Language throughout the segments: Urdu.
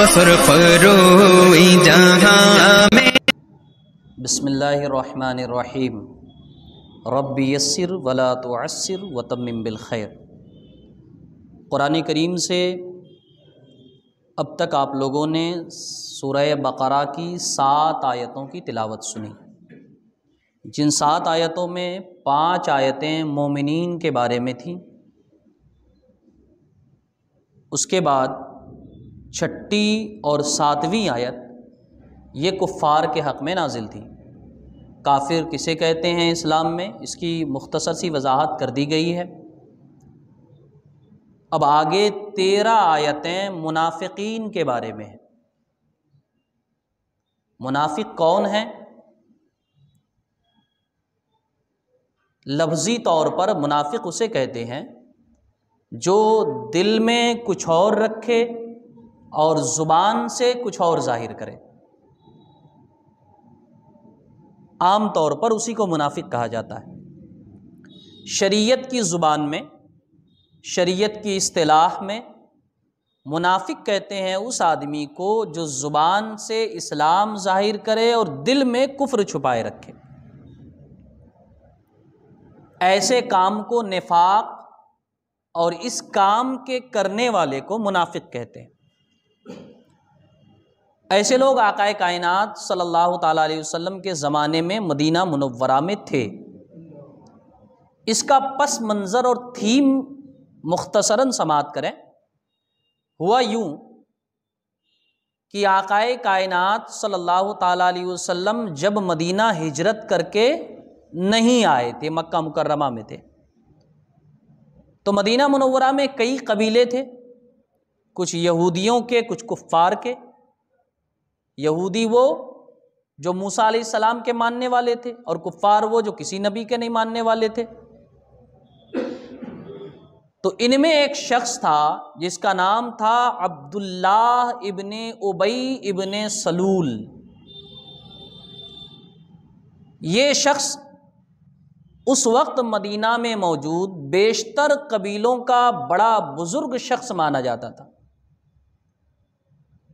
سرخ روئی جہاں میں۔ بسم اللہ الرحمن الرحیم۔ رب یسر ولا تعسر وتمم بالخیر۔ قرآن کریم سے اب تک آپ لوگوں نے سورہ بقرہ کی 7 آیتوں کی تلاوت سنی، جن 7 آیتوں میں 5 آیتیں مومنین کے بارے میں تھیں۔ اس کے بعد 6 اور 7ویں آیت یہ کفار کے حق میں نازل تھی۔ کافر کسے کہتے ہیں اسلام میں، اس کی مختصر سی وضاحت کر دی گئی ہے۔ اب آگے 13 آیتیں منافقین کے بارے میں ہیں۔ منافق کون ہیں؟ لفظی طور پر منافق اسے کہتے ہیں جو دل میں کچھ اور رکھے اور زبان سے کچھ اور ظاہر کرے۔ عام طور پر اسی کو منافق کہا جاتا ہے۔ شریعت کی زبان میں، شریعت کی اصطلاح میں منافق کہتے ہیں اس آدمی کو جو زبان سے اسلام ظاہر کرے اور دل میں کفر چھپائے رکھے۔ ایسے کام کو نفاق اور اس کام کے کرنے والے کو منافق کہتے ہیں۔ ایسے لوگ آقا کائنات صلی اللہ تعالیٰ علیہ وسلم کے زمانے میں مدینہ منورہ میں تھے۔ اس کا پس منظر اور تھیم مختصراً سماعت کریں۔ ہوا یوں کہ آقا کائنات صلی اللہ تعالیٰ علیہ وسلم جب مدینہ ہجرت کر کے نہیں آئے تھے، مکہ مکرمہ میں تھے، تو مدینہ منورہ میں کئی قبیلے تھے، کچھ یہودیوں کے، کچھ کفار کے۔ یہودی وہ جو موسیٰ علیہ السلام کے ماننے والے تھے، اور کفار وہ جو کسی نبی کے نہیں ماننے والے تھے۔ تو ان میں ایک شخص تھا جس کا نام تھا عبداللہ ابن ابی ابن سلول۔ یہ شخص اس وقت مدینہ میں موجود بیشتر قبیلوں کا بڑا بزرگ شخص مانا جاتا تھا۔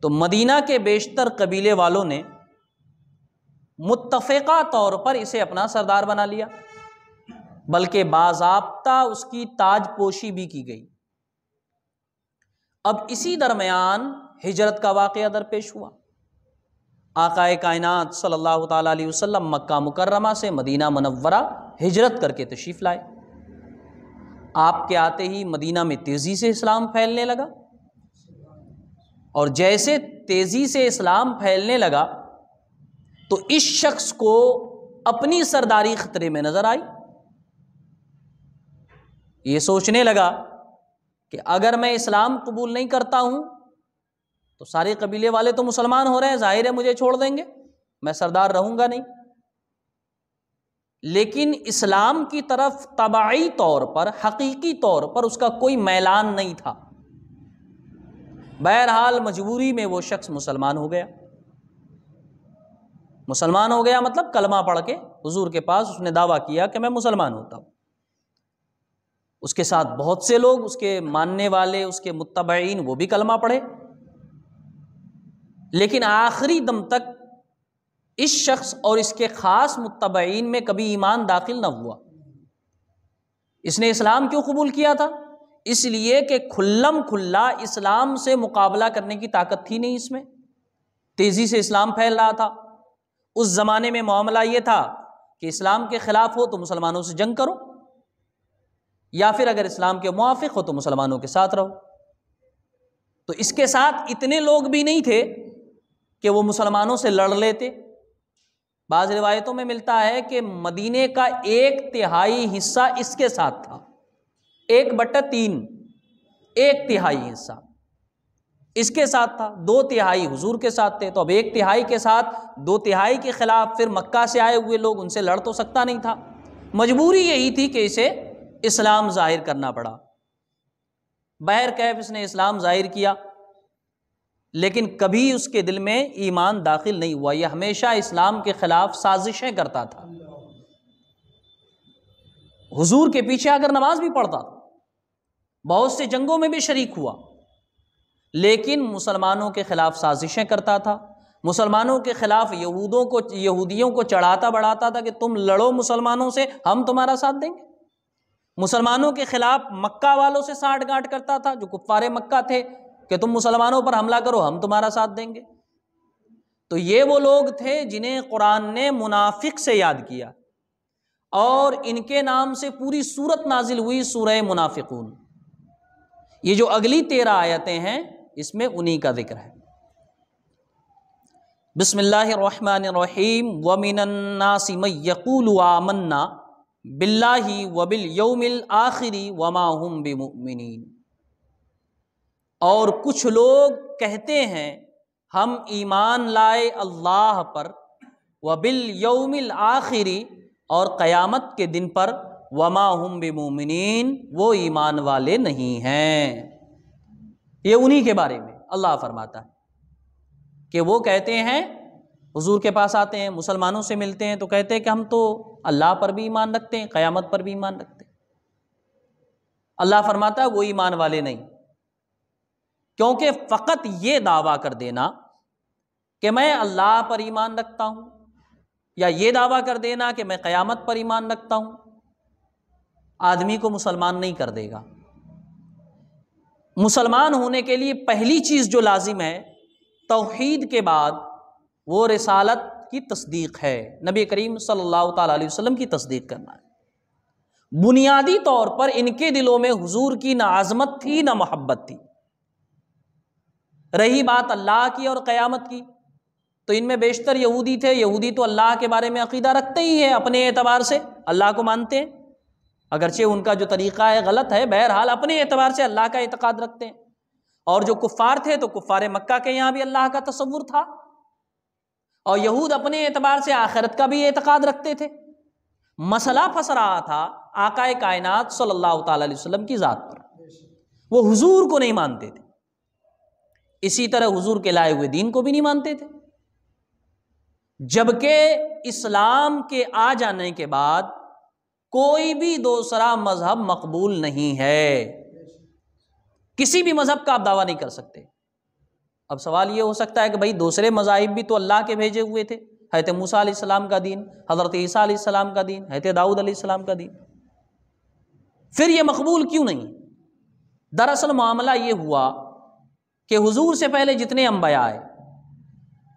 تو مدینہ کے بیشتر قبیلے والوں نے متفقہ طور پر اسے اپنا سردار بنا لیا، بلکہ باضابطہ اس کی تاج پوشی بھی کی گئی۔ اب اسی درمیان ہجرت کا واقعہ درپیش ہوا۔ آقا کائنات صلی اللہ تعالیٰ علیہ وسلم مکہ مکرمہ سے مدینہ منورہ ہجرت کر کے تشریف لائے۔ آپ کے آتے ہی مدینہ میں تیزی سے اسلام پھیلنے لگا، اور جیسے تیزی سے اسلام پھیلنے لگا تو اس شخص کو اپنی سرداری خطرے میں نظر آئی۔ یہ سوچنے لگا کہ اگر میں اسلام قبول نہیں کرتا ہوں تو سارے قبیلے والے تو مسلمان ہو رہے ہیں، ظاہر ہے مجھے چھوڑ دیں گے، میں سردار رہوں گا نہیں۔ لیکن اسلام کی طرف طبعی طور پر، حقیقی طور پر اس کا کوئی میلان نہیں تھا۔ بہرحال مجبوری میں وہ شخص مسلمان ہو گیا۔ مسلمان ہو گیا مطلب کلمہ پڑھ کے حضور کے پاس اس نے دعویٰ کیا کہ میں مسلمان ہوتا ہوں۔ اس کے ساتھ بہت سے لوگ، اس کے ماننے والے، اس کے متبعین، وہ بھی کلمہ پڑھے، لیکن آخری دم تک اس شخص اور اس کے خاص متبعین میں کبھی ایمان داخل نہ ہوا۔ اس نے اسلام کیوں قبول کیا تھا؟ اس لیے کہ کھلم کھلا اسلام سے مقابلہ کرنے کی طاقت تھی نہیں اس میں۔ تیزی سے اسلام پھیل رہا تھا۔ اس زمانے میں معاملہ یہ تھا کہ اسلام کے خلاف ہو تو مسلمانوں سے جنگ کرو، یا پھر اگر اسلام کے موافق ہو تو مسلمانوں کے ساتھ رہو۔ تو اس کے ساتھ اتنے لوگ بھی نہیں تھے کہ وہ مسلمانوں سے لڑ لیتے۔ بعض روایتوں میں ملتا ہے کہ مدینے کا 1/3 حصہ اس کے ساتھ تھا، 1/3، 1/3 حصہ اس کے ساتھ تھا، 2/3 حضور کے ساتھ تھے۔ تو اب 1/3 کے ساتھ 2/3 کے خلاف پھر مکہ سے آئے ہوئے لوگ، ان سے لڑ تو سکتا نہیں تھا۔ مجبوری یہی تھی کہ اسے اسلام ظاہر کرنا پڑا۔ بہرکیف اس نے اسلام ظاہر کیا، لیکن کبھی اس کے دل میں ایمان داخل نہیں ہوا۔ یہ ہمیشہ اسلام کے خلاف سازشیں کرتا تھا۔ حضور کے پیچھے اگر نماز بھی پڑھتا، بہت سے جنگوں میں بھی شریک ہوا، لیکن مسلمانوں کے خلاف سازشیں کرتا تھا، مسلمانوں کے خلاف یہودیوں کو چڑھاتا بڑھاتا تھا کہ تم لڑو مسلمانوں سے، ہم تمہارا ساتھ دیں گے۔ مسلمانوں کے خلاف مکہ والوں سے سانٹھ گانٹھ کرتا تھا جو کفار مکہ تھے کہ تم مسلمانوں پر حملہ کرو، ہم تمہارا ساتھ دیں گے۔ تو یہ وہ لوگ تھے جنہیں قرآن نے منافق سے یاد کیا، اور ان کے نام سے پوری سورت نازل ہوئی، سورہ منافقون۔ یہ جو اگلی 13 آیتیں ہیں اس میں انہی کا ذکر ہے۔ بسم اللہ الرحمن الرحیم وَمِنَ النَّاسِ مَن يَقُولُ آمَنَّا بِاللَّهِ وَبِالْيَوْمِ الْآخِرِ وَمَا هُمْ بِمُؤْمِنِينَ، اور کچھ لوگ کہتے ہیں ہم ایمان لائے اللہ پر، وَبِالْيَوْمِ الْآخِرِ اور قیامت کے دن پر، وَمَا هُمْ بِمُؤْمِنِينَ وہ ایمان والے نہیں ہیں۔ یہ انہی کے بارے میں اللہ فرماتا ہے کہ وہ کہتے ہیں، حضور کے پاس آتے ہیں، مسلمانوں سے ملتے ہیں تو کہتے ہیں کہ ہم تو اللہ پر بھی ایمان رکھتے ہیں، قیامت پر بھی ایمان رکھتے ہیں۔ اللہ فرماتا ہے وہ ایمان والے نہیں، کیونکہ فقط یہ دعویٰ کر دینا کہ میں اللہ پر ایمان رکھتا ہوں، یا یہ دعویٰ کر دینا کہ میں قیامت پر ایمان رکھتا ہوں، آدمی کو مسلمان نہیں کر دے گا۔ مسلمان ہونے کے لیے پہلی چیز جو لازم ہے توحید کے بعد وہ رسالت کی تصدیق ہے، نبی کریم صلی اللہ تعالیٰ علیہ وسلم کی تصدیق کرنا ہے۔ بنیادی طور پر ان کے دلوں میں حضور کی نہ عظمت تھی نہ محبت تھی۔ رہی بات اللہ کی اور قیامت کی، تو ان میں بیشتر یہودی تھے۔ یہودی تو اللہ کے بارے میں عقیدہ رکھتے ہی ہیں، اپنے اعتبار سے اللہ کو مانتے ہیں، اگرچہ ان کا جو طریقہ ہے غلط ہے، بہرحال اپنے اعتبار سے اللہ کا اعتقاد رکھتے ہیں۔ اور جو کفار تھے تو کفار مکہ کے یہاں بھی اللہ کا تصور تھا، اور یہود اپنے اعتبار سے آخرت کا بھی اعتقاد رکھتے تھے۔ مسئلہ پھنس رہا تھا آقا کائنات صلی اللہ تعالی علیہ وسلم کی ذات پر، وہ حضور کو نہیں مانتے تھے، اسی طرح حضور کے لائے ہوئے دین کو بھی نہیں مانتے تھے، جبکہ اسلام کے آ جانے کے بعد کوئی بھی دوسرا مذہب مقبول نہیں ہے، کسی بھی مذہب کا آپ دعویٰ نہیں کر سکتے۔ اب سوال یہ ہو سکتا ہے کہ بھائی دوسرے مذاہب بھی تو اللہ کے بھیجے ہوئے تھے، حضرت موسیٰ علیہ السلام کا دین، حضرت عیسیٰ علیہ السلام کا دین، حضرت داؤد علیہ السلام کا دین، پھر یہ مقبول کیوں نہیں؟ دراصل معاملہ یہ ہوا کہ حضور سے پہلے جتنے انبیاء آئے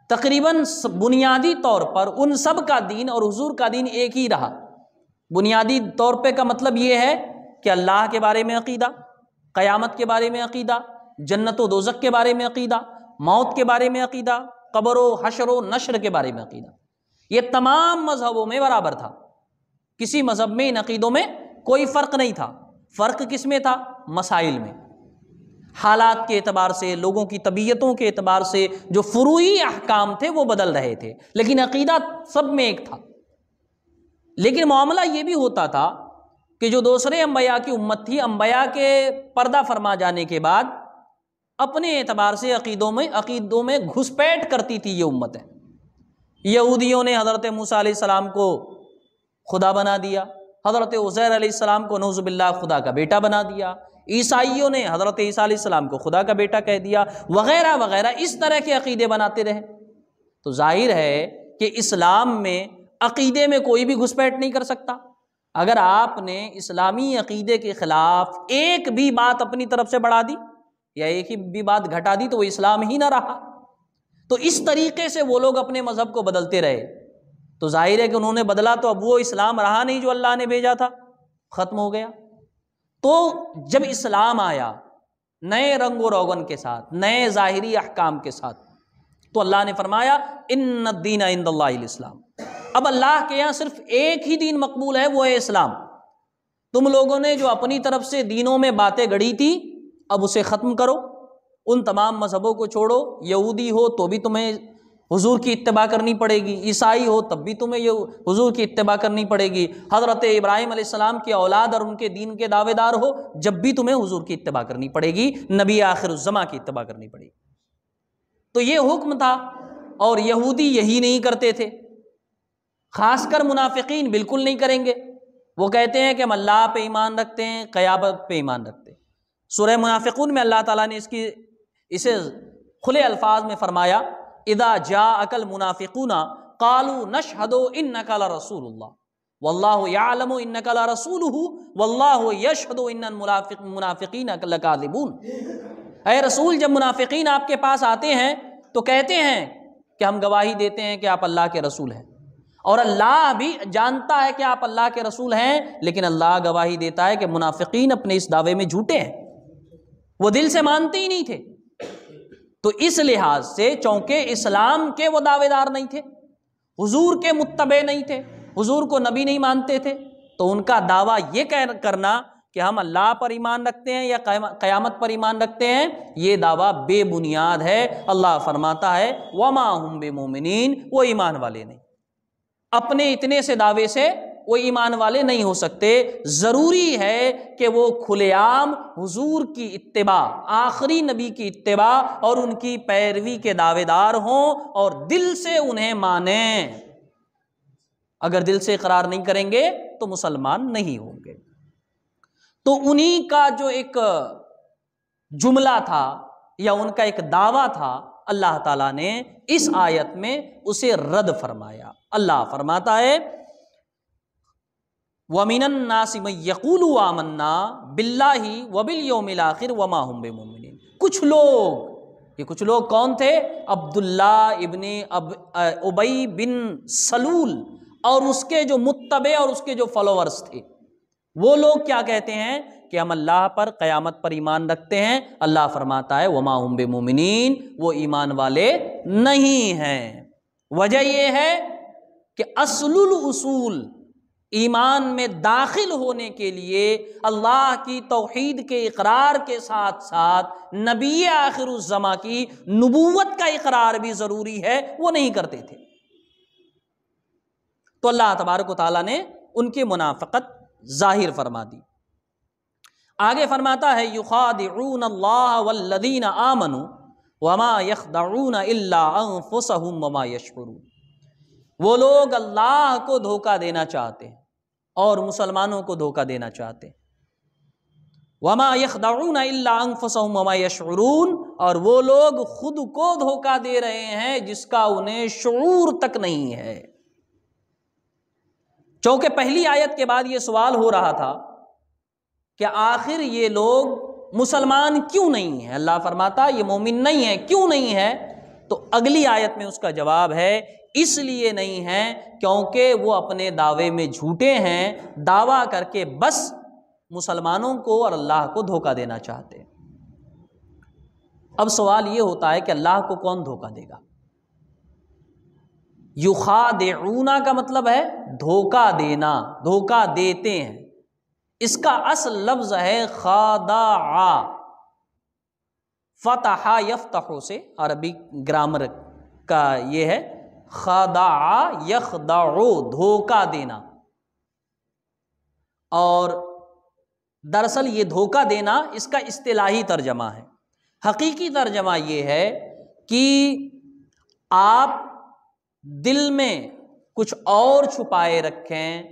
تقریباً بنیادی طور پر ان سب کا دین اور حضور کا دین ایک ہی رہا۔ بنیادی طور پہ کا مطلب یہ ہے کہ اللہ کے بارے میں عقیدہ، قیامت کے بارے میں عقیدہ، جنت و دوزخ کے بارے میں عقیدہ، موت کے بارے میں عقیدہ، قبر و حشر و نشر کے بارے میں عقیدہ، یہ تمام مذہبوں میں برابر تھا۔ کسی مذہب میں ان عقیدوں میں کوئی فرق نہیں تھا۔ فرق کس میں تھا؟ مسائل میں، حالات کے اعتبار سے، لوگوں کی طبیعتوں کے اعتبار سے جو فروعی احکام تھے وہ بدل رہے تھے، لیکن عقیدہ سب میں ایک تھا۔ لیکن معاملہ یہ بھی ہوتا تھا کہ جو دوسرے انبیاء کی امت تھی، انبیاء کے پردہ فرما جانے کے بعد اپنے اعتبار سے عقیدوں میں گھسپیٹ کرتی تھی یہ امتیں۔ یہودیوں نے حضرت موسیٰ علیہ السلام کو خدا بنا دیا، حضرت عزیر علیہ السلام کو نعوذ باللہ خدا کا بیٹا بنا دیا، عیسائیوں نے حضرت عیسیٰ علیہ السلام کو خدا کا بیٹا کہہ دیا، وغیرہ وغیرہ، اس طرح کے عقیدے بناتے رہے۔ تو ظاہر ہے کہ اسلام میں عقیدے میں کوئی بھی گھسپیٹ نہیں کر سکتا۔ اگر آپ نے اسلامی عقیدے کے خلاف ایک بھی بات اپنی طرف سے بڑھا دی یا ایک ہی بھی بات گھٹا دی تو وہ اسلام ہی نہ رہا۔ تو اس طریقے سے وہ لوگ اپنے مذہب کو بدلتے رہے، تو ظاہر ہے کہ انہوں نے بدلا تو اب وہ اسلام رہا نہیں جو اللہ نے بھیجا تھا، ختم ہو گیا۔ تو جب اسلام آیا نئے رنگ و روغن کے ساتھ، نئے ظاہری احکام کے ساتھ، تو اللہ نے فرمایا ان الدین عند اللہ الاسلام، اب اللہ کے یہاں صرف ایک ہی دین مقبول ہے، وہ ہے اسلام۔ تم لوگوں نے جو اپنی طرف سے دینوں میں باتیں گڑھی تھی اب اسے ختم کرو، ان تمام مذہبوں کو چھوڑو، یہودی ہو تو بھی تمہیں حضور کی اتباع کرنی پڑے گی، عیسائی ہو تب بھی تمہیں حضور کی اتباع کرنی پڑے گی، حضرت ابراہیم علیہ السلام کی اولاد اور ان کے دین کے دعوے دار ہو جب بھی تمہیں حضور کی اتباع کرنی پڑے گی، نبی آخر الزماں کی اتباع کرنی پڑے گی۔ تو یہ حکم تھا، اور یہودی یہی نہیں کرتے تھے، خاص کر منافقین بالکل نہیں کریں گے۔ وہ کہتے ہیں کہ ہم اللہ پہ ایمان رکھتے ہیں، قیامت پہ ایمان رکھتے ہیں۔ سورہ منافقون میں اللہ تعالیٰ نے اسے کھلے الفاظ میں فرمایا اذا جاءک المنافقون قالوا نشهد انک لرسول اللہ واللہ یعلم انک لرسولہ واللہ یشہد ان المنافقین لکاذبون۔ اے رسول، جب منافقین آپ کے پاس آتے ہیں تو کہتے ہیں کہ ہم گواہی دیتے ہیں کہ آپ اللہ کے رسول ہیں، اور اللہ بھی جانتا ہے کہ آپ اللہ کے رسول ہیں، لیکن اللہ گواہی دیتا ہے کہ منافقین اپنے اس دعوے میں جھوٹے ہیں، وہ دل سے مانتے ہی نہیں تھے۔ تو اس لحاظ سے چونکہ اسلام کے وہ دعوے دار نہیں تھے، حضور کے متبع نہیں تھے، حضور کو نبی نہیں مانتے تھے، تو ان کا دعویٰ یہ کرنا کہ ہم اللہ پر ایمان رکھتے ہیں یا قیامت پر ایمان رکھتے ہیں، یہ دعویٰ بے بنیاد ہے۔ اللہ فرماتا ہے وما ہم بمؤمنین، وہ ایمان والے نہیں، اپنے اتنے سے دعوے سے وہ ایمان والے نہیں ہو سکتے۔ ضروری ہے کہ وہ کھلے عام حضور کی اتباع، آخری نبی کی اتباع اور ان کی پیروی کے دعوے دار ہوں اور دل سے انہیں مانیں۔ اگر دل سے اقرار نہیں کریں گے تو مسلمان نہیں ہوں گے۔ تو انہی کا جو ایک جملہ تھا یا ان کا ایک دعویٰ تھا، اللہ تعالیٰ نے اس آیت میں اسے رد فرمایا۔ اللہ فرماتا ہے وَمِنَ النَّاسِ مَن يَقُولُ آمَنَّا بِاللَّهِ وَبِالْيَوْمِ الْآخِرِ وَمَا هُم بِمُؤْمِنِينَ۔ کچھ لوگ، یہ کچھ لوگ کون تھے؟ عبداللہ ابن ابی بن سلول اور اس کے جو متبع اور اس کے جو فالوورز تھے، وہ لوگ کیا کہتے ہیں کہ ہم اللہ پر، قیامت پر ایمان رکھتے ہیں۔ اللہ فرماتا ہے وما ہم بمؤمنین، وہ ایمان والے نہیں ہیں۔ وجہ یہ ہے کہ اصل الاصول ایمان میں داخل ہونے کے لیے اللہ کی توحید کے اقرار کے ساتھ ساتھ نبی آخر الزماں کی نبوت کا اقرار بھی ضروری ہے، وہ نہیں کرتے تھے۔ تو اللہ تبارک و تعالیٰ نے ان کی منافقت ظاہر فرما دی۔ آگے فرماتا ہے یخادعون اللہ والذین آمنوا وما یخدعون الا انفسهم وما یشعرون۔ وہ لوگ اللہ کو دھوکہ دینا چاہتے ہیں اور مسلمانوں کو دھوکہ دینا چاہتے ہیں۔ وما یخدعون الا انفسهم وما یشعرون، اور وہ لوگ خود کو دھوکہ دے رہے ہیں جس کا انہیں شعور تک نہیں ہے۔ چونکہ پہلی آیت کے بعد یہ سوال ہو رہا تھا کہ آخر یہ لوگ مسلمان کیوں نہیں ہیں؟ اللہ فرماتا یہ مومن نہیں ہے، کیوں نہیں ہے؟ تو اگلی آیت میں اس کا جواب ہے اس لیے نہیں ہے کیونکہ وہ اپنے دعوے میں جھوٹے ہیں، دعویٰ کر کے بس مسلمانوں کو اور اللہ کو دھوکہ دینا چاہتے ہیں۔ اب سوال یہ ہوتا ہے کہ اللہ کو کون دھوکہ دے گا؟ یخادعون کا مطلب ہے دھوکہ دینا، دھوکہ دیتے ہیں۔ اس کا اصل لفظ ہے خادع، فتح یفتح سے، عربی گرامر کا یہ ہے خادع یخدع، دھوکہ دینا۔ اور دراصل یہ دھوکہ دینا اس کا اصطلاحی ترجمہ ہے۔ حقیقی ترجمہ یہ ہے کہ آپ دل میں کچھ اور چھپائے رکھیں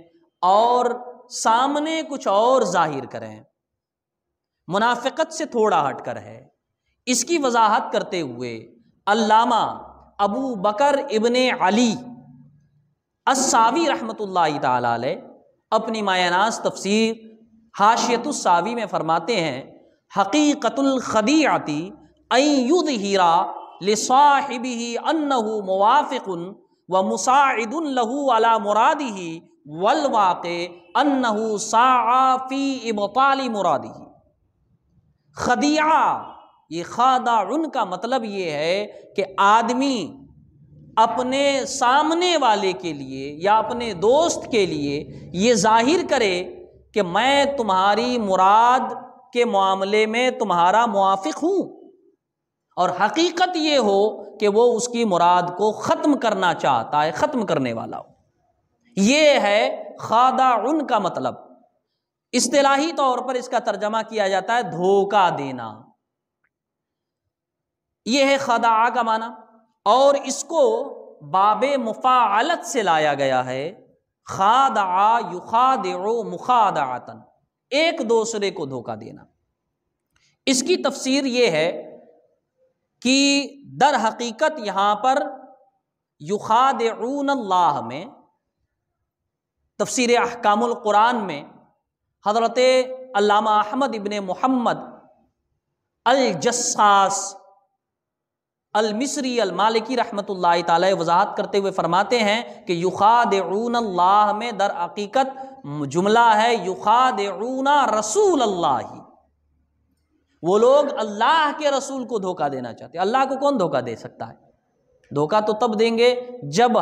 اور سامنے کچھ اور ظاہر کریں۔ منافقت سے تھوڑا ہٹ کر ہے۔ اس کی وضاحت کرتے ہوئے علامہ ابو بکر ابن علی الساوی رحمۃ اللہ تعالی علیہ اپنی مایہ ناز تفسیر حاشیۃ الساوی میں فرماتے ہیں حقیقت الخدیعۃ ان یظہر لصاحبہ انہ موافق ومساعد لہ علی مرادہ والواقع انہ سعی فی ابطال مرادہ۔ خدیعہ، یہ خادعن کا مطلب یہ ہے کہ آدمی اپنے سامنے والے کے لیے یا اپنے دوست کے لیے یہ ظاہر کرے کہ میں تمہاری مراد کے معاملے میں تمہارا موافق ہوں، اور حقیقت یہ ہو کہ وہ اس کی مراد کو ختم کرنا چاہتا ہے، ختم کرنے والا ہو۔ یہ ہے خادعن کا مطلب۔ اصطلاحی طور پر اس کا ترجمہ کیا جاتا ہے دھوکہ دینا، یہ ہے خداع کا معنی، اور اس کو باب مفاعلت سے لایا گیا ہے، خادع یخادع مخادعۃ، ایک دوسرے کو دھوکہ دینا۔ اس کی تفسیر یہ ہے کہ در حقیقت یہاں پر یخادعون اللہ میں تفسیر احکام القرآن میں حضرت علامہ احمد ابن محمد الجساس المصری المالکی رحمۃ اللہ تعالی وضاحت کرتے ہوئے فرماتے ہیں کہ یخادعون اللہ میں در حقیقت جملہ ہے یخادعون رسول اللہ، وہ لوگ اللہ کے رسول کو دھوکہ دینا چاہتے ہیں۔ اللہ کو کون دھوکہ دے سکتا ہے؟ دھوکہ تو تب دیں گے جب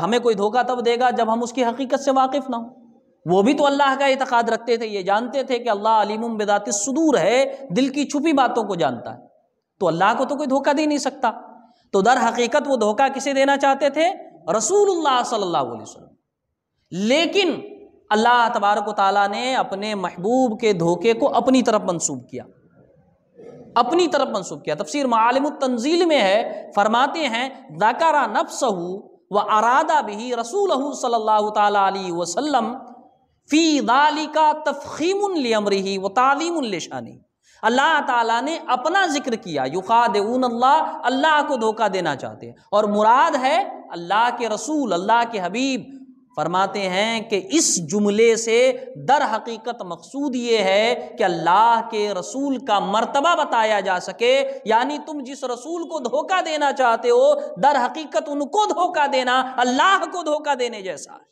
ہمیں کوئی دھوکہ تب دے گا جب ہم اس کی حقیقت سے واقف نہ ہوں۔ وہ بھی تو اللہ کا اعتقاد رکھتے تھے، یہ جانتے تھے کہ اللہ علیم بذات الصدور ہے، دل کی چھپی باتوں کو جانتا ہے، تو اللہ کو تو کوئی دھوکہ دے نہیں سکتا۔ تو در حقیقت وہ دھوکہ کسے دینا چاہتے تھے؟ رسول اللہ صلی اللہ علیہ وسلم۔ لیکن اللہ تبارک و تعالیٰ نے اپنے محبوب کے دھوکے کو اپنی طرف منسوب کیا، اپنی طرف منسوب کیا۔ تفسیر معالم التنزیل میں ہے، فرماتے ہیں ذکر نفسہ واراد بہ رسولہ صلی اللہ تعالی علیہ وسلم فی ذالک تفخیم لامرہ وتعظیم لشانہ۔ اللہ تعالیٰ نے اپنا ذکر کیا، یخادعون اللہ، اللہ کو دھوکہ دینا چاہتے ہیں، اور مراد ہے اللہ کے رسول، اللہ کے حبیب۔ فرماتے ہیں کہ اس جملے سے در حقیقت مقصود یہ ہے کہ اللہ کے رسول کا مرتبہ بتایا جا سکے، یعنی تم جس رسول کو دھوکہ دینا چاہتے ہو در حقیقت ان کو دھوکہ دینا اللہ کو دھوکہ دینے جیسا ہے۔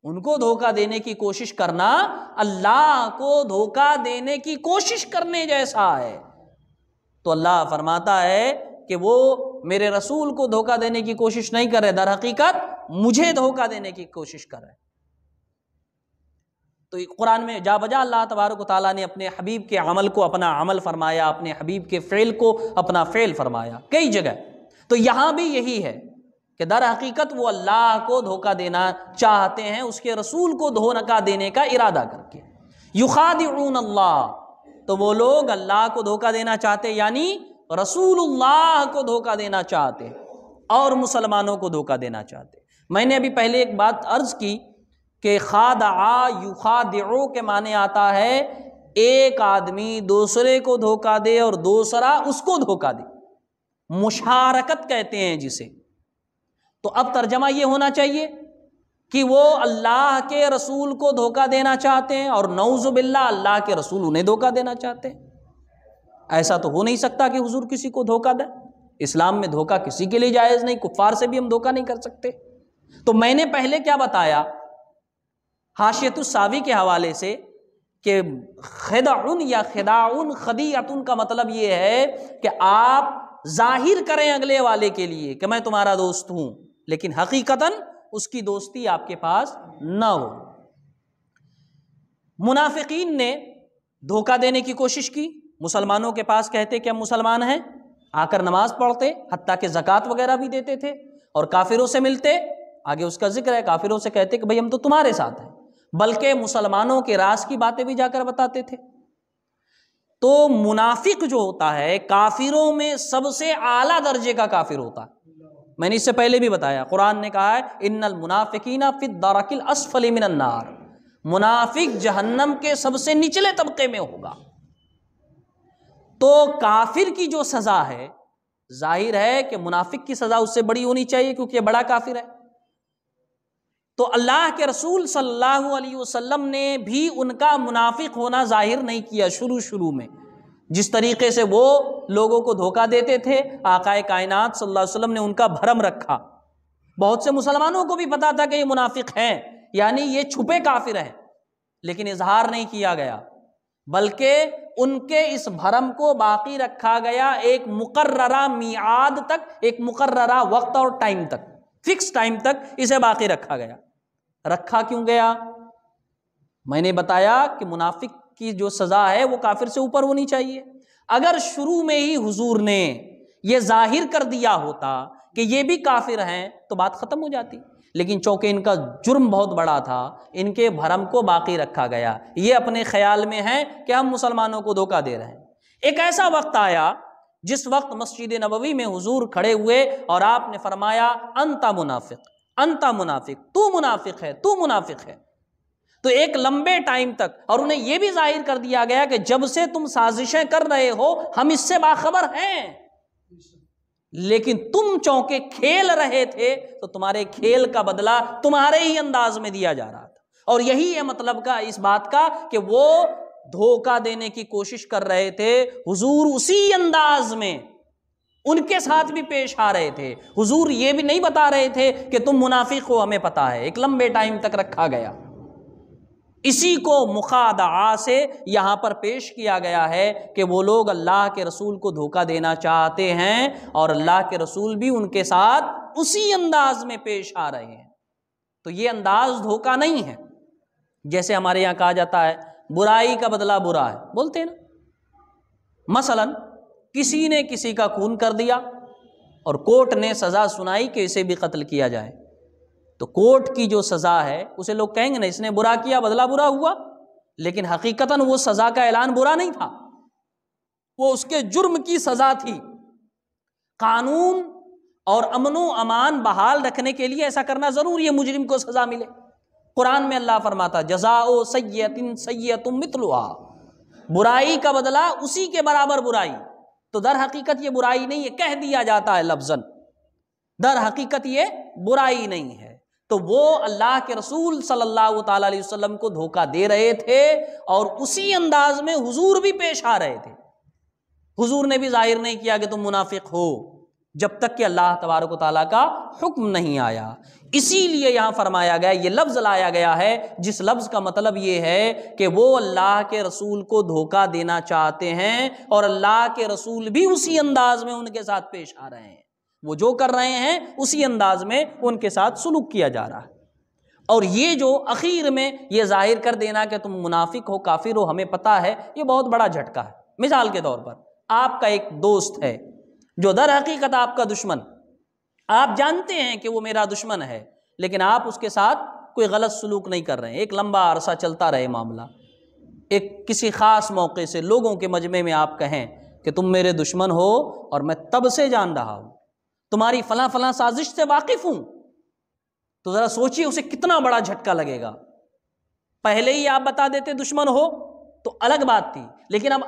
ان کو دھوکہ دینے کی کوشش کرنا اللہ کو دھوکہ دینے کی کوشش کرنے جیسا ہے۔ تو اللہ فرماتا ہے کہ وہ میرے رسول کو دھوکہ دینے کی کوشش نہیں کر رہے، در حقیقت مجھے دھوکہ دینے کی کوشش کر رہے۔ تو قرآن میں جا بجا اللہ تبارک و تعالیٰ نے اپنے حبیب کے عمل کو اپنا عمل فرمایا، اپنے حبیب کے فعل کو اپنا فعل فرمایا کئی جگہ۔ تو یہاں بھی یہی ہے کہ در حقیقت وہ اللہ کو دھوکہ دینا چاہتے ہیں، اس کے رسول کو دھوکہ دینے کا ارادہ کر کے۔ یخادعون اللہ، تو وہ لوگ اللہ کو دھوکہ دینا چاہتے، یعنی رسول اللہ کو دھوکہ دینا چاہتے اور مسلمانوں کو دھوکہ دینا چاہتے۔ میں نے ابھی پہلے ایک بات عرض کی کہ خادع یخادع کے معنی آتا ہے ایک آدمی دوسرے کو دھوکہ دے اور دوسرا اس کو دھوکہ دے، مشارکت کہتے ہیں جسے۔ تو اب ترجمہ یہ ہونا چاہیے کہ وہ اللہ کے رسول کو دھوکہ دینا چاہتے ہیں اور نعوذ باللہ اللہ کے رسول انہیں دھوکہ دینا چاہتے ہیں۔ ایسا تو ہو نہیں سکتا کہ حضور کسی کو دھوکہ دے، اسلام میں دھوکہ کسی کے لیے جائز نہیں، کفار سے بھی ہم دھوکہ نہیں کر سکتے۔ تو میں نے پہلے کیا بتایا حاشیۃ الساوی کے حوالے سے کہ خدعن یا خداعن خدیعتن کا مطلب یہ ہے کہ آپ ظاہر کریں اگلے والے کے لیے کہ میں تمہارا دوست ہوں، لیکن حقیقتاً اس کی دوستی آپ کے پاس نہ ہو۔ منافقین نے دھوکہ دینے کی کوشش کی، مسلمانوں کے پاس کہتے کہ ہم مسلمان ہیں، آ کر نماز پڑھتے، حتیٰ کہ زکوٰۃ وغیرہ بھی دیتے تھے، اور کافروں سے ملتے، آگے اس کا ذکر ہے، کافروں سے کہتے کہ بھئی ہم تو تمہارے ساتھ ہیں، بلکہ مسلمانوں کے راز کی باتیں بھی جا کر بتاتے تھے۔ تو منافق جو ہوتا ہے کافروں میں سب سے اعلیٰ درجے کا کافر ہوتا ہے۔ میں نے اس سے پہلے بھی بتایا، قرآن نے کہا ہے ان المنافقین فی الدرک الاسفل من النار، منافق جہنم کے سب سے نچلے طبقے میں ہوگا۔ تو کافر کی جو سزا ہے، ظاہر ہے کہ منافق کی سزا اس سے بڑی ہونی چاہیے کیونکہ یہ بڑا کافر ہے۔ تو اللہ کے رسول صلی اللہ علیہ وسلم نے بھی ان کا منافق ہونا ظاہر نہیں کیا شروع میں، جس طریقے سے وہ لوگوں کو دھوکہ دیتے تھے، آقائے کائنات صلی اللہ علیہ وسلم نے ان کا بھرم رکھا۔ بہت سے مسلمانوں کو بھی پتا تھا کہ یہ منافق ہیں، یعنی یہ چھپے کافر ہیں، لیکن اظہار نہیں کیا گیا، بلکہ ان کے اس بھرم کو باقی رکھا گیا ایک مقررہ میعاد تک، ایک مقررہ وقت اور ٹائم تک، فکس ٹائم تک اسے باقی رکھا گیا۔ رکھا کیوں گیا؟ میں نے بتایا کہ منافق کی جو سزا ہے وہ کافر سے اوپر ہونی چاہیے۔ اگر شروع میں ہی حضور نے یہ ظاہر کر دیا ہوتا کہ یہ بھی کافر ہیں تو بات ختم ہو جاتی، لیکن چونکہ ان کا جرم بہت بڑا تھا، ان کے بھرم کو باقی رکھا گیا۔ یہ اپنے خیال میں ہیں کہ ہم مسلمانوں کو دھوکہ دے رہے ہیں۔ ایک ایسا وقت آیا جس وقت مسجد نبوی میں حضور کھڑے ہوئے اور آپ نے فرمایا انت منافق، انت منافق، تو منافق ہے، تو منافق ہے۔ تو ایک لمبے ٹائم تک، اور انہیں یہ بھی ظاہر کر دیا گیا کہ جب سے تم سازشیں کر رہے ہو ہم اس سے باخبر ہیں، لیکن تم چونکہ کھیل رہے تھے تو تمہارے کھیل کا بدلہ تمہارے ہی انداز میں دیا جا رہا تھا۔ اور یہی ہے مطلب کا اس بات کا کہ وہ دھوکہ دینے کی کوشش کر رہے تھے، حضور اسی انداز میں ان کے ساتھ بھی پیش آ رہے تھے۔ حضور یہ بھی نہیں بتا رہے تھے کہ تم منافق ہو، ہمیں پتا ہے، ایک لمبے ٹائم تک رکھا گیا۔ اسی کو مخادعہ سے یہاں پر پیش کیا گیا ہے کہ وہ لوگ اللہ کے رسول کو دھوکہ دینا چاہتے ہیں اور اللہ کے رسول بھی ان کے ساتھ اسی انداز میں پیش آ رہے ہیں۔ تو یہ انداز دھوکہ نہیں ہے، جیسے ہمارے یہاں کہا جاتا ہے برائی کا بدلہ برا ہے، بولتے ہیں نا۔ مثلا کسی نے کسی کا خون کر دیا اور کورٹ نے سزا سنائی کہ اسے بھی قتل کیا جائے، تو کورٹ کی جو سزا ہے اسے لوگ کہیں گے نا اس نے برا کیا بدلہ برا ہوا، لیکن حقیقتاً وہ سزا کا اعلان برا نہیں تھا، وہ اس کے جرم کی سزا تھی۔ قانون اور امن و امان بحال رکھنے کے لیے ایسا کرنا ضروری ہے، مجرم کو سزا ملے۔ قرآن میں اللہ فرماتا جزاء سیئۃ سیئۃ مثلھا، برائی کا بدلہ اسی کے برابر برائی۔ تو در حقیقت یہ برائی نہیں ہے، کہہ دیا جاتا ہے لفظاً، در حقیقت یہ برائی نہیں ہے۔ تو وہ اللہ کے رسول صلی اللہ تعالی علیہ وسلم کو دھوکہ دے رہے تھے اور اسی انداز میں حضور بھی پیش آ رہے تھے۔ حضور نے بھی ظاہر نہیں کیا کہ تم منافق ہو جب تک کہ اللہ تبارک و تعالیٰ کا حکم نہیں آیا۔ اسی لیے یہاں فرمایا گیا، یہ لفظ لایا گیا ہے جس لفظ کا مطلب یہ ہے کہ وہ اللہ کے رسول کو دھوکہ دینا چاہتے ہیں اور اللہ کے رسول بھی اسی انداز میں ان کے ساتھ پیش آ رہے ہیں، وہ جو کر رہے ہیں اسی انداز میں ان کے ساتھ سلوک کیا جا رہا ہے۔ اور یہ جو اخیر میں یہ ظاہر کر دینا کہ تم منافق ہو کافر ہو ہمیں پتہ ہے، یہ بہت بڑا جھٹکا ہے۔ مثال کے طور پر آپ کا ایک دوست ہے جو در حقیقت آپ کا دشمن، آپ جانتے ہیں کہ وہ میرا دشمن ہے، لیکن آپ اس کے ساتھ کوئی غلط سلوک نہیں کر رہے ہیں، ایک لمبا عرصہ چلتا رہے معاملہ، ایک کسی خاص موقع سے لوگوں کے مجمع میں آپ کہیں کہ تم میرے دشمن ہو اور میں تب سے جان رہا ہوں، تمہاری فلاں فلاں سازش سے واقف ہوں، تو ذرا سوچئے اسے کتنا بڑا جھٹکا لگے گا۔ پہلے ہی آپ بتا دیتے دشمن ہو تو الگ بات تھی، لیکن اب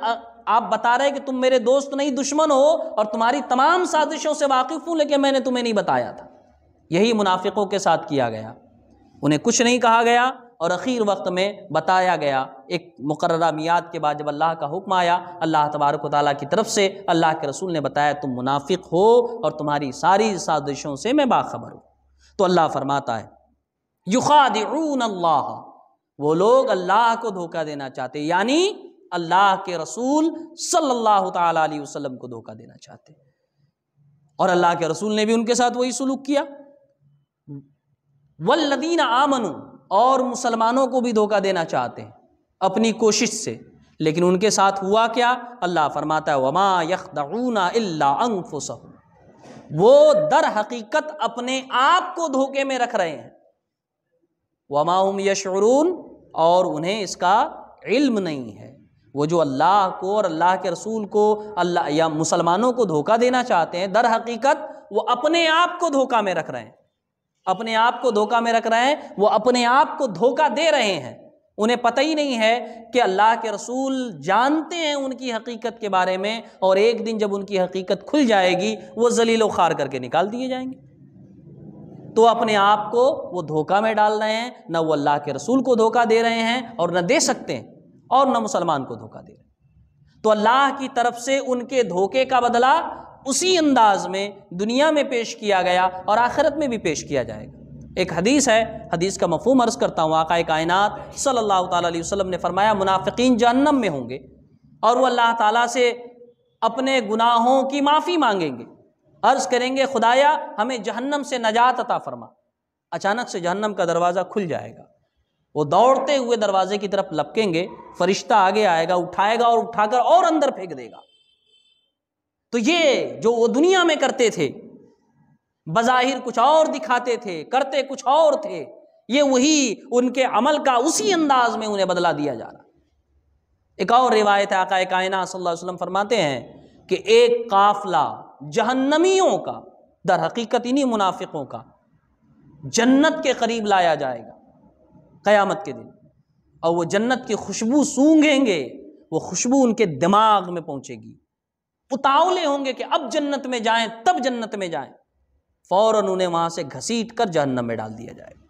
آپ بتا رہے کہ تم میرے دوست نہیں دشمن ہو اور تمہاری تمام سازشوں سے واقف ہوں، لیکن میں نے تمہیں نہیں بتایا تھا۔ یہی منافقوں کے ساتھ کیا گیا، انہیں کچھ نہیں کہا گیا اور اخیر وقت میں بتایا گیا۔ ایک مقررہ میعاد کے بعد جب اللہ کا حکم آیا اللہ تبارک و تعالیٰ کی طرف سے، اللہ کے رسول نے بتایا تم منافق ہو اور تمہاری ساری سازشوں سے میں باخبر ہوں۔ تو اللہ فرماتا ہے یخادعون اللہ، وہ لوگ اللہ کو دھوکہ دینا چاہتے، یعنی اللہ کے رسول صلی اللہ تعالی علیہ وسلم کو دھوکہ دینا چاہتے، اور اللہ کے رسول نے بھی ان کے ساتھ وہی سلوک کیا۔ والذین آمنوا، اور مسلمانوں کو بھی دھوکہ دینا چاہتے ہیں اپنی کوشش سے، لیکن ان کے ساتھ ہوا کیا؟ اللہ فرماتا ہے وما یخدعون الا انفسهم، وہ در حقیقت اپنے آپ کو دھوکے میں رکھ رہے ہیں، وما هم یشعرون، اور انہیں اس کا علم نہیں ہے۔ وہ جو اللہ کو اور اللہ کے رسول کو اللہ یا مسلمانوں کو دھوکہ دینا چاہتے ہیں، در حقیقت وہ اپنے آپ کو دھوکہ میں رکھ رہے ہیں، اپنے آپ کو دھوکہ میں رکھ رہے ہیں، وہ اپنے آپ کو دھوکہ دے رہے ہیں۔ انہیں پتہ ہی نہیں ہے کہ اللہ کے رسول جانتے ہیں ان کی حقیقت کے بارے میں، اور ایک دن جب ان کی حقیقت کھل جائے گی وہ ذلیل و خوار کر کے نکال دیے جائیں گے۔ تو اپنے آپ کو وہ دھوکہ میں ڈال رہے ہیں، نہ وہ اللہ کے رسول کو دھوکہ دے رہے ہیں اور نہ دے سکتے ہیں، اور نہ مسلمان کو دھوکہ دے رہے ہیں۔ تو اللہ کی طرف سے ان کے دھوکے کا بدلہ اسی انداز میں دنیا میں پیش کیا گیا اور آخرت میں بھی پیش کیا جائے گا۔ ایک حدیث ہے، حدیث کا مفہوم عرض کرتا ہوں۔ آقا کائنات صلی اللہ تعالیٰ علیہ وسلم نے فرمایا منافقین جہنم میں ہوں گے اور وہ اللہ تعالیٰ سے اپنے گناہوں کی معافی مانگیں گے، عرض کریں گے خدایا ہمیں جہنم سے نجات عطا فرما۔ اچانک سے جہنم کا دروازہ کھل جائے گا، وہ دوڑتے ہوئے دروازے کی طرف لپکیں گے، فرشتہ آگے آئے گا، اٹھائے گا اور اٹھا کر اور اندر پھینک دے گا۔ تو یہ جو وہ دنیا میں کرتے تھے، بظاہر کچھ اور دکھاتے تھے، کرتے کچھ اور تھے، یہ وہی ان کے عمل کا اسی انداز میں انہیں بدلہ دیا جا رہا۔ ایک اور روایت ہے، آقا کائنات صلی اللہ علیہ وسلم فرماتے ہیں کہ ایک قافلہ جہنمیوں کا، در حقیقت انہی منافقوں کا، جنت کے قریب لایا جائے گا قیامت کے دن، اور وہ جنت کی خوشبو سونگھیں گے، وہ خوشبو ان کے دماغ میں پہنچے گی، اتاولے ہوں گے کہ اب جنت میں جائیں، تب جنت میں جائیں، فوراً انہیں وہاں سے گھسیٹ کر جہنم میں ڈال دیا جائے گا۔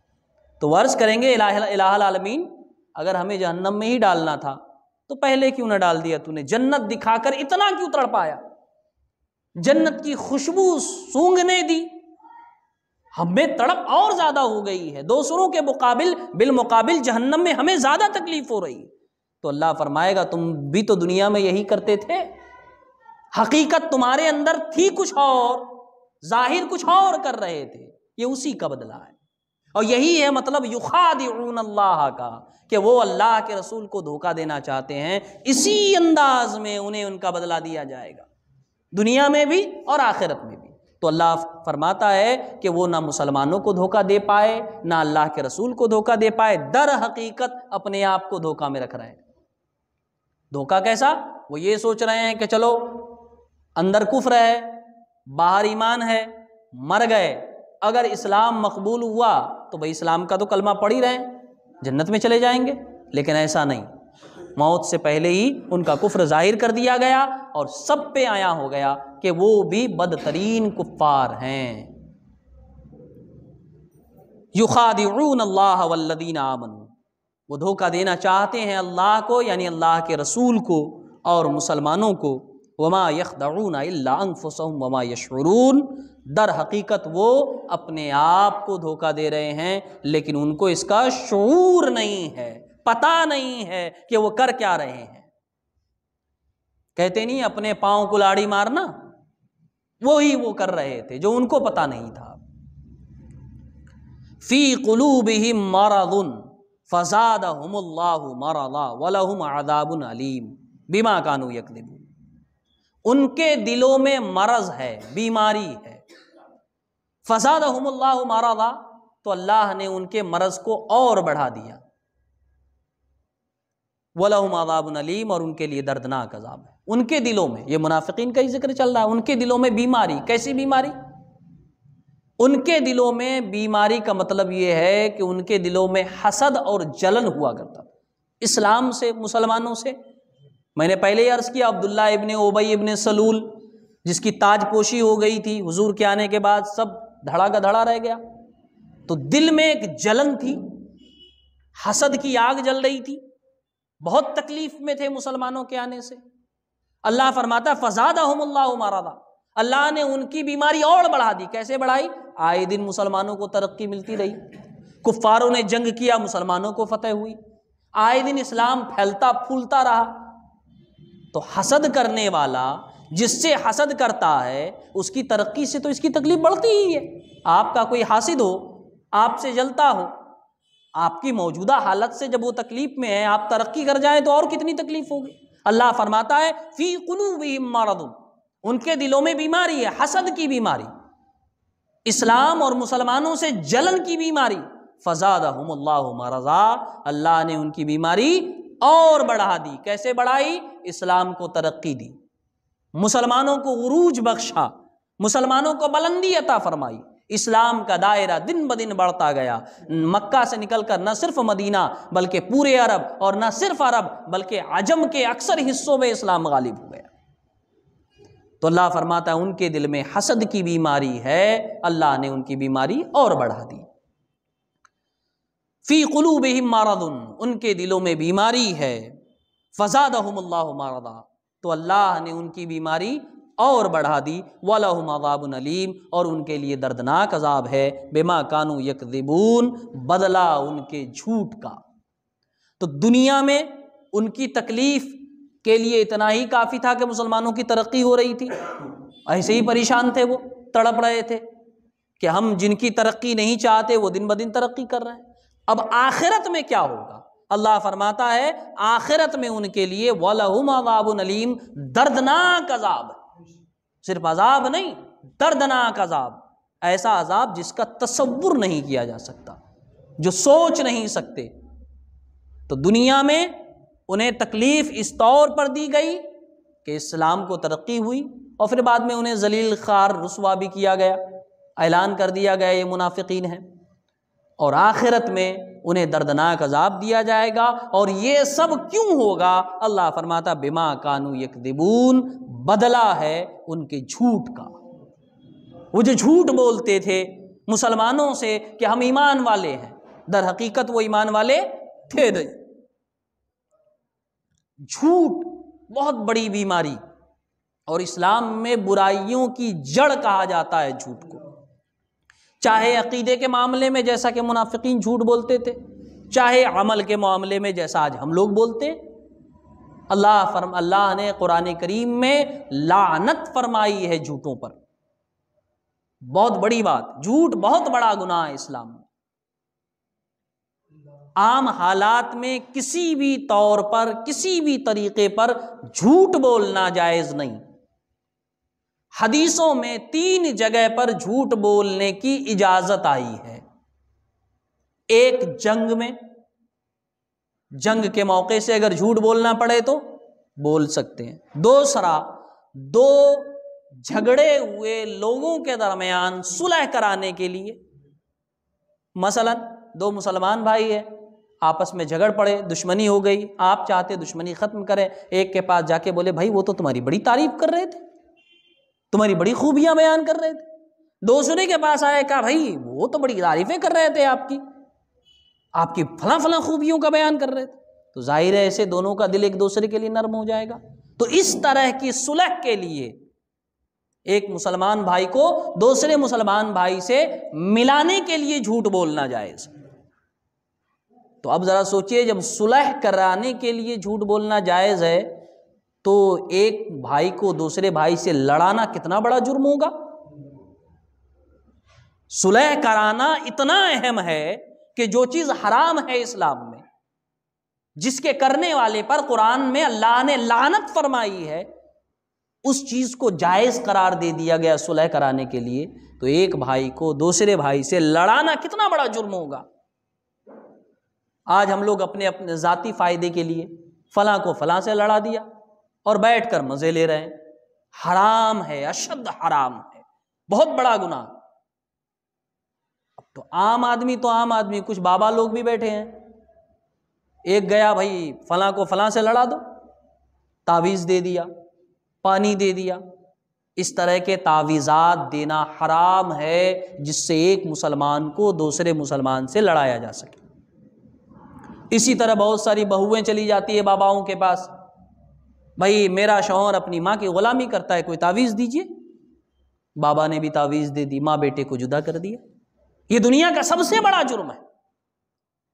تو وہ عرض کریں گے الہ العالمین، اگر ہمیں جہنم میں ہی ڈالنا تھا تو پہلے کیوں نہ ڈال دیا، تو نے جنت دکھا کر اتنا کیوں تڑپایا، جنت کی خوشبو سونگھنے دی، ہمیں تڑپ اور زیادہ ہو گئی ہے، دوسروں کے بالمقابل جہنم میں ہمیں زیادہ تکلیف ہو رہی ہے۔ تو اللہ فرمائے گا تم بھی تو دنیا میں یہی کرتے تھے، حقیقت تمہارے اندر تھی کچھ اور، ظاہر کچھ اور کر رہے تھے، یہ اسی کا بدلہ ہے۔ اور یہی ہے مطلب یخادعون اللہ کا، کہ وہ اللہ کے رسول کو دھوکہ دینا چاہتے ہیں، اسی انداز میں انہیں ان کا بدلہ دیا جائے گا، دنیا میں بھی اور آخرت میں بھی۔ تو اللہ فرماتا ہے کہ وہ نہ مسلمانوں کو دھوکہ دے پائے، نہ اللہ کے رسول کو دھوکہ دے پائے، در حقیقت اپنے آپ کو دھوکہ میں رکھ رہے ہیں۔ دھوکہ کیسا؟ وہ یہ سوچ رہے ہیں کہ چلو اندر کفر ہے، باہر ایمان ہے، مر گئے، اگر اسلام مقبول ہوا تو بھائی اسلام کا تو کلمہ پڑھ ہی رہے ہیں، جنت میں چلے جائیں گے۔ لیکن ایسا نہیں، موت سے پہلے ہی ان کا کفر ظاہر کر دیا گیا اور سب پہ آیا ہو گیا کہ وہ بھی بدترین کفار ہیں۔ یخادعون اللہ والذین آمنوا، وہ دھوکہ دینا چاہتے ہیں اللہ کو، یعنی اللہ کے رسول کو اور مسلمانوں کو۔ وما یخدعون الا انفسهم وما یشعرون، در حقیقت وہ اپنے آپ کو دھوکہ دے رہے ہیں، لیکن ان کو اس کا شعور نہیں ہے، پتہ نہیں ہے کہ وہ کر کیا رہے ہیں۔ کہتے نہیں اپنے پاؤں کو لاڑی مارنا، وہی وہ کر رہے تھے جو ان کو پتہ نہیں تھا۔ فی قلوبہم مرض فزادہم اللہ مرضا ولہم عذاب علیم بما کانوا یکذبون، ان کے دلوں میں مرض ہے، بیماری ہے۔ فزادہم اللہ مرضا، تو اللہ نے ان کے مرض کو اور بڑھا دیا۔ وَلَهُمْ عَذَابٌ عَلِيمٌ، اور ان کے لیے دردناک عذاب ہے۔ ان کے دلوں میں، یہ منافقین کا ہی ذکر چل رہا ہے، ان کے دلوں میں بیماری۔ کیسی بیماری؟ ان کے دلوں میں بیماری کا مطلب یہ ہے کہ ان کے دلوں میں حسد اور جلن ہوا کرتا تھا اسلام سے، مسلمانوں سے۔ میں نے پہلے ہی عرض کیا، عبداللہ ابن ابی ابن سلول جس کی تاج پوشی ہو گئی تھی حضور کے آنے کے بعد، سب دھڑا کا دھڑا رہ گیا۔ تو دل میں ایک جلن تھی، حسد کی آگ جل رہی تھی، بہت تکلیف میں تھے مسلمانوں کے آنے سے۔ اللہ فرماتا ہے فزادہم اللہ مرضا، اللہ نے ان کی بیماری اور بڑھا دی۔ کیسے بڑھائی؟ آئے دن مسلمانوں کو ترقی ملتی رہی، کفاروں نے جنگ کیا، مسلمانوں کو فتح ہوئی، آئے دن اسلام پھیلتا پھولتا رہا۔ تو حسد کرنے والا جس سے حسد کرتا ہے اس کی ترقی سے تو اس کی تکلیف بڑھتی ہی ہے۔ آپ کا کوئی حاسد ہو، آپ سے جلتا ہو، آپ کی موجودہ حالت سے جب وہ تکلیف میں ہے، آپ ترقی کر جائیں تو اور کتنی تکلیف ہوگی۔ اللہ فرماتا ہے فی قلوبہم مرض، ان کے دلوں میں بیماری ہے، حسد کی بیماری، اسلام اور مسلمانوں سے جلن کی بیماری۔ فزادہم اللہ مرضا، اللہ نے ان کی بیماری اور بڑھا دی۔ کیسے بڑھائی؟ اسلام کو ترقی دی، مسلمانوں کو عروج بخشا، مسلمانوں کو بلندی عطا فرمائی، اسلام کا دائرہ دن بدن بڑھتا گیا۔ مکہ سے نکل کر نہ صرف مدینہ بلکہ پورے عرب، اور نہ صرف عرب بلکہ عجم کے اکثر حصوں میں اسلام غالب ہو گیا۔ تو اللہ فرماتا ہے ان کے دل میں حسد کی بیماری ہے، اللہ نے ان کی بیماری اور بڑھا دی۔ فی قلوبہم مرض، ان کے دلوں میں بیماری ہے، فزادہم اللہ مرضا، تو اللہ نے ان کی بیماری اور بڑھا دی۔ وَلَهُمْ عَذَابٌ عَلِيمٌ، اور ان کے لیے دردناک عذاب ہے، بِمَا كَانُوا يَكْذِبُونَ، بدلہ ان کے جھوٹ کا۔ تو دنیا میں ان کی تکلیف کے لیے اتنا ہی کافی تھا کہ مسلمانوں کی ترقی ہو رہی تھی، ایسے ہی پریشان تھے، وہ تڑپ رہے تھے کہ ہم جن کی ترقی نہیں چاہتے وہ دن بدن ترقی کر رہے ہیں۔ اب آخرت میں کیا ہوگا؟ اللہ فرماتا ہے آخرت میں ان کے لیے وَلَهُمْ عَذَابٌ عَلِيمٌ، دردناک عذاب، صرف عذاب نہیں، دردناک عذاب، ایسا عذاب جس کا تصور نہیں کیا جا سکتا، جو سوچ نہیں سکتے۔ تو دنیا میں انہیں تکلیف اس طور پر دی گئی کہ اسلام کو ترقی ہوئی، اور پھر بعد میں انہیں ذلیل خوار رسوا بھی کیا گیا، اعلان کر دیا گیا یہ منافقین ہیں۔ اور آخرت میں انہیں دردناک عذاب دیا جائے گا۔ اور یہ سب کیوں ہوگا؟ اللہ فرماتا بما کانوا یکذبون، بدلہ ہے ان کے جھوٹ کا۔ وہ جو جھوٹ بولتے تھے مسلمانوں سے کہ ہم ایمان والے ہیں، در حقیقت وہ ایمان والے تھے نہیں۔ جھوٹ بہت بڑی بیماری، اور اسلام میں برائیوں کی جڑ کہا جاتا ہے جھوٹ کو، چاہے عقیدے کے معاملے میں جیسا کہ منافقین جھوٹ بولتے تھے، چاہے عمل کے معاملے میں جیسا آج ہم لوگ بولتے ہیں۔ اللہ نے قرآن کریم میں لعنت فرمائی ہے جھوٹوں پر، بہت بڑی بات، جھوٹ بہت بڑا گناہ ہے اسلام میں۔ عام حالات میں کسی بھی طور پر، کسی بھی طریقے پر جھوٹ بولنا جائز نہیں۔ حدیثوں میں 3 جگہ پر جھوٹ بولنے کی اجازت آئی ہے۔ ایک جنگ میں، جنگ کے موقع سے اگر جھوٹ بولنا پڑے تو بول سکتے ہیں۔ دوسرا، 2 جھگڑے ہوئے لوگوں کے درمیان صلح کرانے کے لیے، مثلا 2 مسلمان بھائی ہیں، آپس میں جھگڑ پڑے، دشمنی ہو گئی، آپ چاہتے دشمنی ختم کریں، ایک کے پاس جا کے بولے بھائی وہ تو تمہاری بڑی تعریف کر رہے تھے، تمہاری بڑی خوبیاں بیان کر رہے تھے۔ دوسرے کے پاس آئے، کہا بھائی وہ تو بڑی تعریفیں کر رہے تھے آپ کی فلاں فلاں خوبیوں کا بیان کر رہے تھے، تو ظاہر ہے ایسے دونوں کا دل ایک دوسرے کے لیے نرم ہو جائے گا۔ تو اس طرح کی صلح کے لیے ایک مسلمان بھائی کو دوسرے مسلمان بھائی سے ملانے کے لیے جھوٹ بولنا جائز۔ تو اب ذرا سوچئے، جب صلح کرانے کے لیے جھوٹ بولنا جائز ہے تو ایک بھائی کو دوسرے بھائی سے لڑانا کتنا بڑا جرم ہوگا۔ صلح کرانا اتنا اہم ہے کہ جو چیز حرام ہے اسلام میں، جس کے کرنے والے پر قرآن میں اللہ نے لعنت فرمائی ہے، اس چیز کو جائز قرار دے دیا گیا صلح کرانے کے لیے، تو ایک بھائی کو دوسرے بھائی سے لڑانا کتنا بڑا جرم ہوگا۔ آج ہم لوگ اپنے ذاتی فائدے کے لیے فلاں کو فلاں سے لڑا دیا اور بیٹھ کر مزے لے رہے ہیں۔ حرام ہے، اشد حرام ہے، بہت بڑا گناہ۔ اب تو عام آدمی، کچھ بابا لوگ بھی بیٹھے ہیں، ایک گیا بھائی فلاں کو فلاں سے لڑا دو، تعویذ دے دیا، پانی دے دیا۔ اس طرح کے تعویذات دینا حرام ہے جس سے ایک مسلمان کو دوسرے مسلمان سے لڑایا جا سکے۔ اسی طرح بہت ساری بہویں چلی جاتی ہے باباؤں کے پاس، بھائی میرا شوہر اپنی ماں کی غلامی کرتا ہے، کوئی تعویذ دیجئے۔ بابا نے بھی تعویذ دے دی، ماں بیٹے کو جدا کر دیا۔ یہ دنیا کا سب سے بڑا جرم ہے۔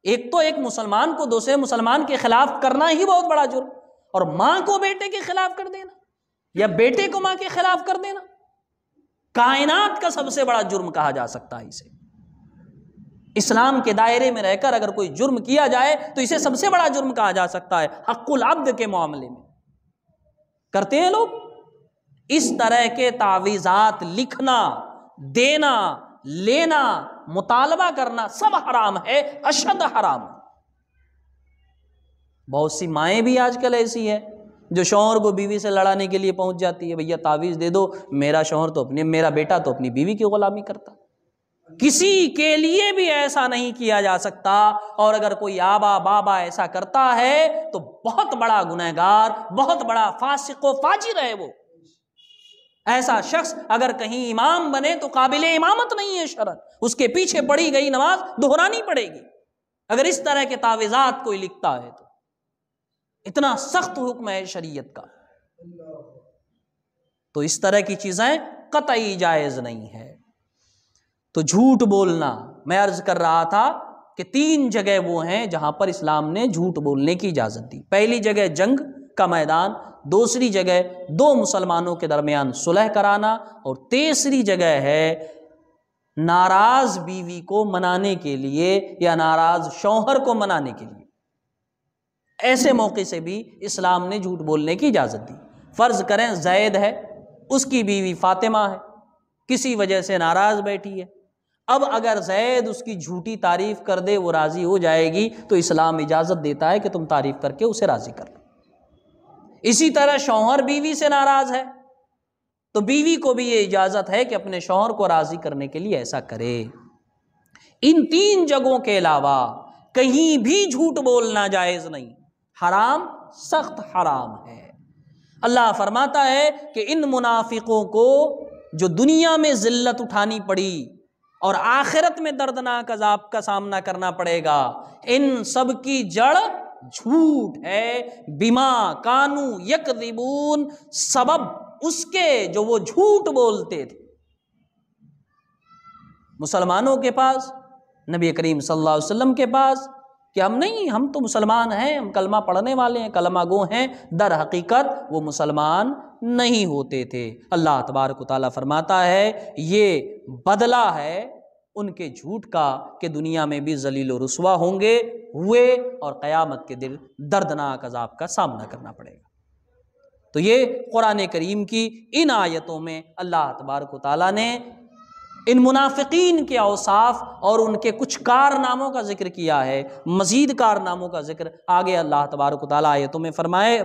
ایک تو ایک مسلمان کو دوسرے مسلمان کے خلاف کرنا ہی بہت بڑا جرم، اور ماں کو بیٹے کے خلاف کر دینا یا بیٹے کو ماں کے خلاف کر دینا کائنات کا سب سے بڑا جرم کہا جا سکتا ہے اسے۔ اسلام کے دائرے میں رہ کر اگر کوئی جرم کیا جائے تو اسے سب سے بڑا جرم کہا جا سکتا ہے۔ حق العبد کے معاملے میں کرتے ہیں لوگ اس طرح کے تعویذات، لکھنا، دینا، لینا، مطالبہ کرنا سب حرام ہے، اشد حرام۔ بہت سی مائیں بھی آج کل ایسی ہیں جو شوہر کو بیوی سے لڑانے کے لیے پہنچ جاتی ہے، بھیا تعویذ دے دو، میرا بیٹا تو اپنی بیوی کی غلامی کرتا۔ کسی کے لیے بھی ایسا نہیں کیا جا سکتا، اور اگر کوئی آبا بابا ایسا کرتا ہے تو بہت بڑا گنہگار، بہت بڑا فاسق و فاجر ہے وہ۔ ایسا شخص اگر کہیں امام بنے تو قابل امامت نہیں ہے شرعاً، اس کے پیچھے پڑھی گئی نماز دہرانی پڑے گی اگر اس طرح کے تعویذات کوئی لکھتا ہے تو۔ اتنا سخت حکم ہے شریعت کا، تو اس طرح کی چیزیں قطعی جائز نہیں ہے۔ تو جھوٹ بولنا، میں عرض کر رہا تھا کہ 3 جگہ وہ ہیں جہاں پر اسلام نے جھوٹ بولنے کی اجازت دی۔ پہلی جگہ جنگ کا میدان، دوسری جگہ 2 مسلمانوں کے درمیان صلح کرانا، اور تیسری جگہ ہے ناراض بیوی کو منانے کے لیے یا ناراض شوہر کو منانے کے لیے۔ ایسے موقع سے بھی اسلام نے جھوٹ بولنے کی اجازت دی۔ فرض کریں زید ہے، اس کی بیوی فاطمہ ہے، کسی وجہ سے ناراض بیٹھی ہے، اب اگر زید اس کی جھوٹی تعریف کر دے، وہ راضی ہو جائے گی تو اسلام اجازت دیتا ہے کہ تم تعریف کر کے اسے راضی کر لو۔ اسی طرح شوہر بیوی سے ناراض ہے تو بیوی کو بھی یہ اجازت ہے کہ اپنے شوہر کو راضی کرنے کے لیے ایسا کرے۔ ان 3 جگہوں کے علاوہ کہیں بھی جھوٹ بولنا جائز نہیں، حرام، سخت حرام ہے۔ اللہ فرماتا ہے کہ ان منافقوں کو جو دنیا میں ذلت اٹھانی پڑی اور آخرت میں دردناک عذاب کا سامنا کرنا پڑے گا، ان سب کی جڑ جھوٹ ہے۔ بما کانوا یکذبون، سبب اس کے جو وہ جھوٹ بولتے تھے۔ مسلمانوں کے پاس، نبی کریم صلی اللہ علیہ وسلم کے پاس کہ ہم تو مسلمان ہیں، ہم کلمہ پڑھنے والے ہیں، کلمہ گو ہیں، در حقیقت وہ مسلمان نہیں ہوتے تھے۔ اللہ تبارک و تعالیٰ فرماتا ہے یہ بدلہ ہے ان کے جھوٹ کا کہ دنیا میں بھی ذلیل و رسوا ہوں گے ہوئے اور قیامت کے دن دردناک عذاب کا سامنا کرنا پڑے گا۔ تو یہ قرآن کریم کی ان آیتوں میں اللہ تبارک و تعالیٰ نے ان منافقین کے اوصاف اور ان کے کچھ کارناموں کا ذکر کیا ہے۔ مزید کارناموں کا ذکر آگے اللہ تبارک و تعالیٰ آیتوں میں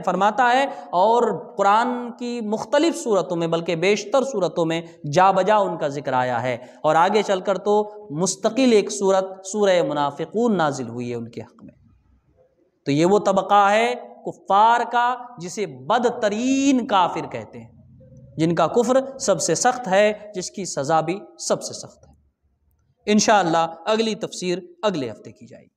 فرماتا ہے، اور قرآن کی مختلف صورتوں میں بلکہ بیشتر صورتوں میں جا بجا ان کا ذکر آیا ہے، اور آگے چل کر تو مستقل ایک صورت سورہ منافقون نازل ہوئی ہے ان کے حق میں۔ تو یہ وہ طبقہ ہے کفار کا جسے بدترین کافر کہتے ہیں، جن کا کفر سب سے سخت ہے، جس کی سزا بھی سب سے سخت ہے۔ انشاءاللہ اگلی تفسیر اگلے ہفتے کی جائے گی۔